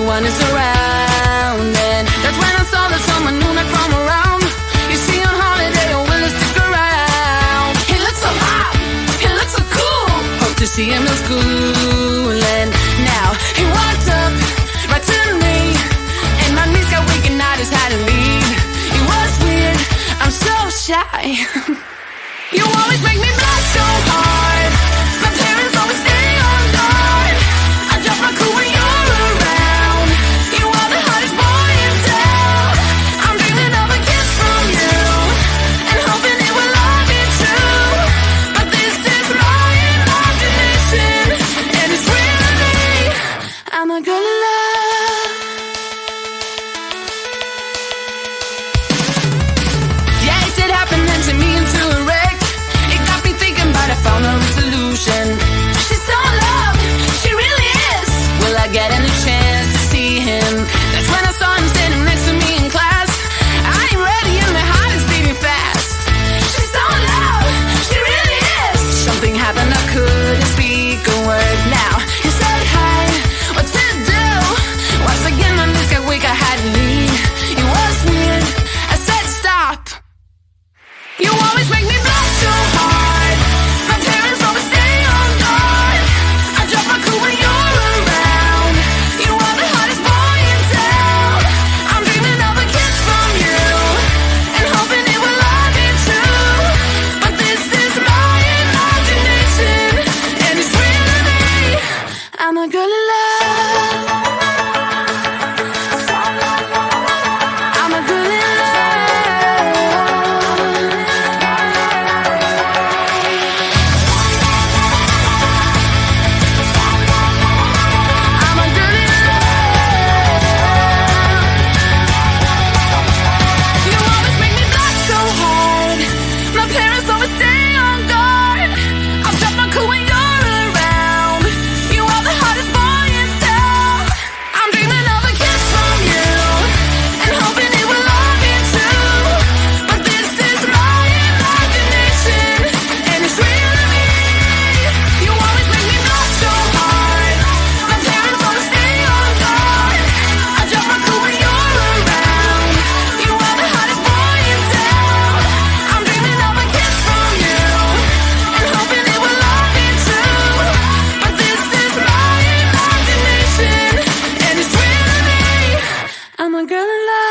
one is around. And that's when I saw that someone knew me from around. You see, on holiday, I'm willing to stick around. He looks so hot, he looks so cool. Hope to see him in school. And now he walked up right to me, and my knees got weak and I just had to leave. It was weird, I'm so shy. You always make me blush so hard. My parents always stay on guard. I drop my cool when you're around. You are the hottest boy in town. I'm dreaming of a kiss from you and hoping it will all be true. But this is my imagination, and it's really I'm a girl in love. Yeah, it did happen and to me into a wreck. I found a resolution. She's so in love, she really is. Will I get any chance to see him? That's when I saw him standing next to me in class. I ain't ready and my heart is beating fast. She's so in love, she really is. Something happened, I couldn't speak a word. Now he said hi, what to do? Once again my knees got weak, I had to leave. It was weird, I said stop. You always make me blush so hard. I'm a girl in love. I'm a girl in love. I'm a girl in love. You always make me blush so hard. My parents always stay on guard. I'll drop my cool when you're around. You are the hottest boy in town. I'm dreaming of a kiss from you and hoping it will all be true. But this is my imagination, and it's really me. You always make me blush so hard. My parents always stay on guard. I drop my cool when you're around. You are the hottest boy in town. I'm dreaming of a kiss from you and hoping it will all be true. But this is my imagination, and it's really me. I'm a girl in love.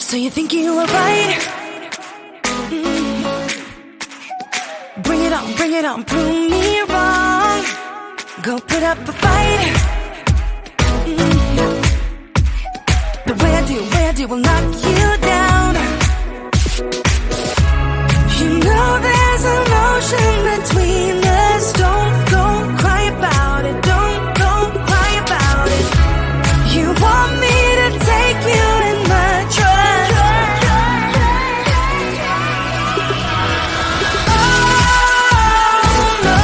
So you think you were right? Bring it on, prove me wrong. Go put up a fight. The way I do will knock you down. You know there's emotion between us. Don't go cry about it. Don't go cry about it. You want me to take you in my trust. Oh no,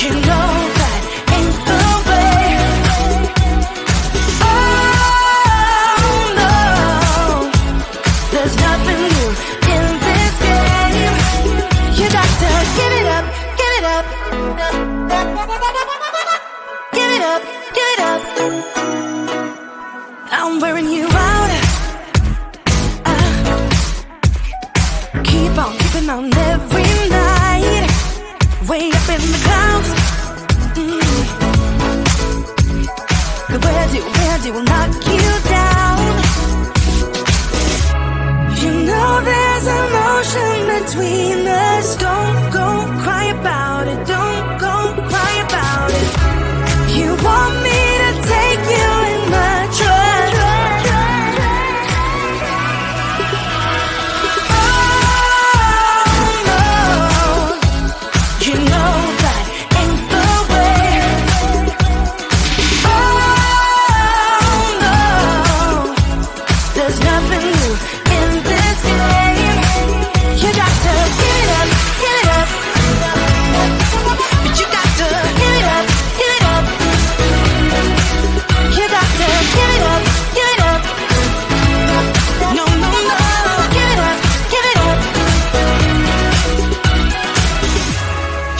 you know that ain't the way. Oh no, there's nothing new in this game. You got to give it up, give it up. Give it up, give it up. I'm wearing you out. Keep on keeping on every night. Way up in the clouds. The way I do will knock you down. You know there's emotion between us. Don't go cry about it. Don't go cry about it. You want me to take you in my trust. Oh no, you know that ain't the way. Oh no, there's nothing new in this game. You got to give it up, give it up. But you got to give it up, give it up. You got to give it up, give it up. No, no, no, give it up, give it up.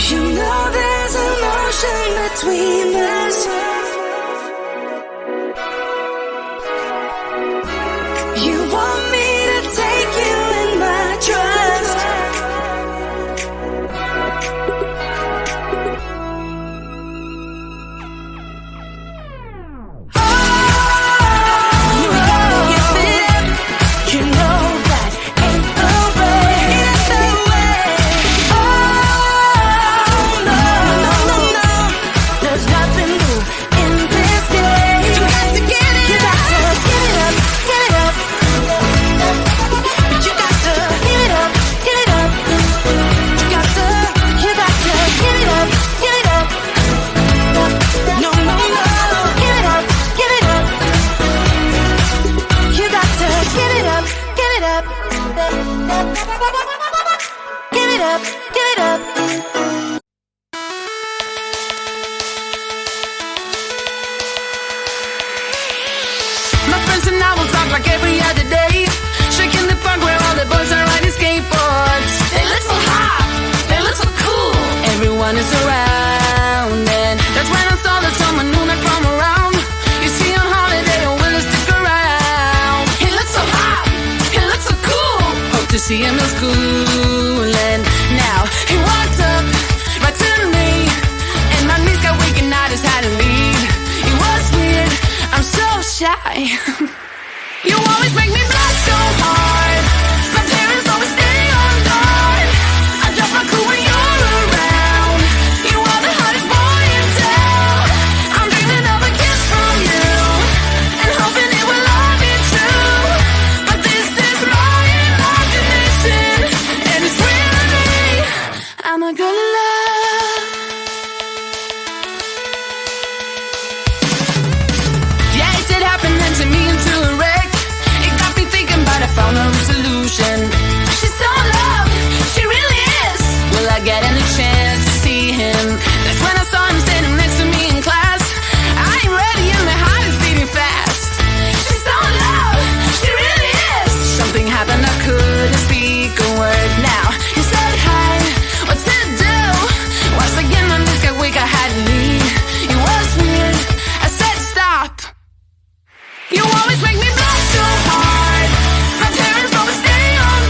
You know there's emotion between us. You want me to take you in my trust. You know that ain't the way. Oh no, no, no, no. There's nothing new in this game. You got to give it up, give it up. But you got to give it up, give it up. You got to give it up, give it up. No, no, no, give it up, give it up. You got to give it up, give it up. Give it up, give it up. My friends and I will talk like every other day, shaking the park where all the boys are riding skateboards. They look so hot, they look so cool. Everyone is around, and that's when I saw that someone new not from around. You see on holiday, or will he stick around? He looks so hot, he looks so cool. Hope to see him in school, and now he walked up right to me, and my knees got weak and I just had to leave. It was weird, I'm so shy. You always make me blush so hard. My parents always stay on guard. I drop my cool when you're around. You are the hottest boy in town. I'm dreaming of a kiss from you, and hoping it will all be true. But this is my imagination, and it's real to me. I'm a girl in love. Yeah, it did happen then to me into a wreck. It got me thinking, but I found a resolution. She's so in love, she really is. Will I get any chance to see him? That's when I saw him standing next to me in class. I ain't ready and my heart is beating fast. She's so in love, she really is. Something happened, I couldn't speak a word. Now he said hi, what to do? Once again my knees got weak, I had to leave. It was weird, I said stop. You always make me blush so hard. My parents always stay on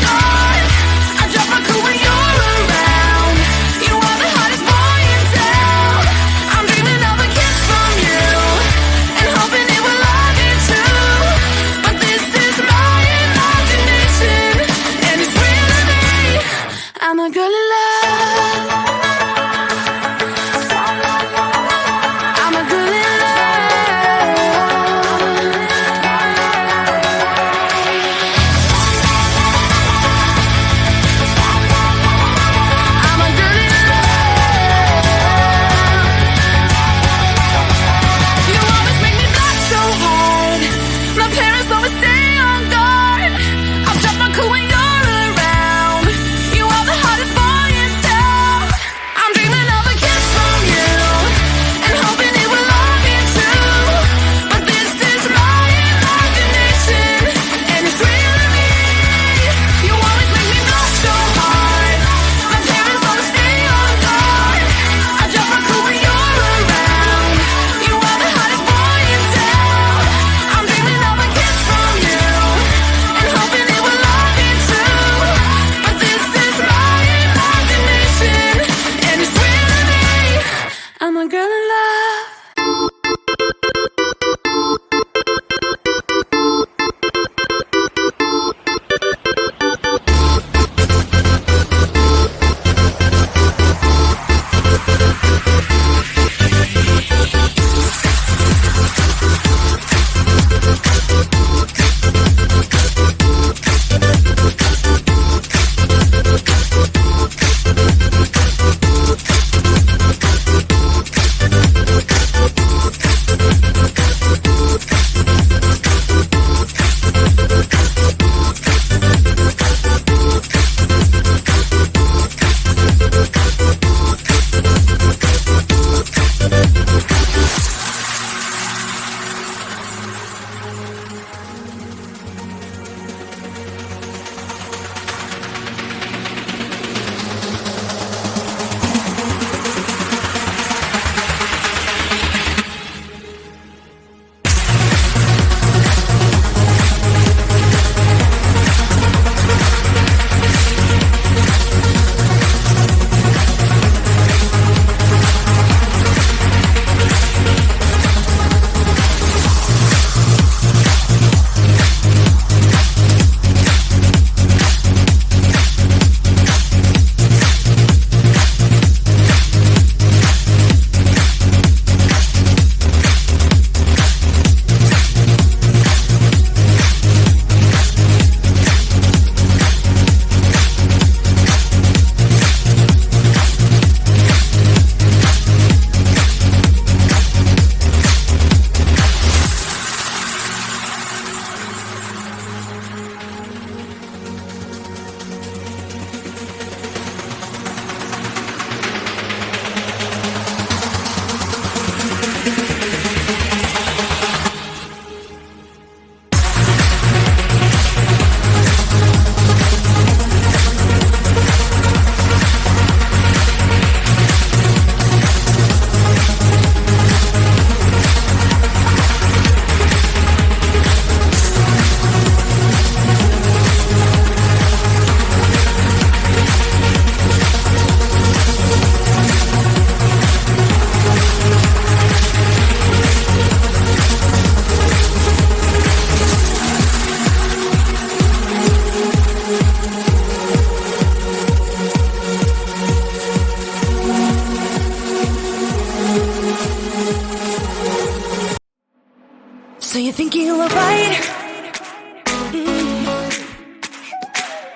So you think you were right?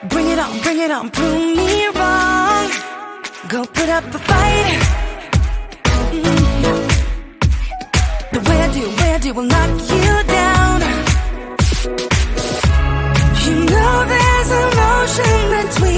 Bring it on, prove me wrong. Go put up a fight. The way I do will knock you down. You know there's emotion between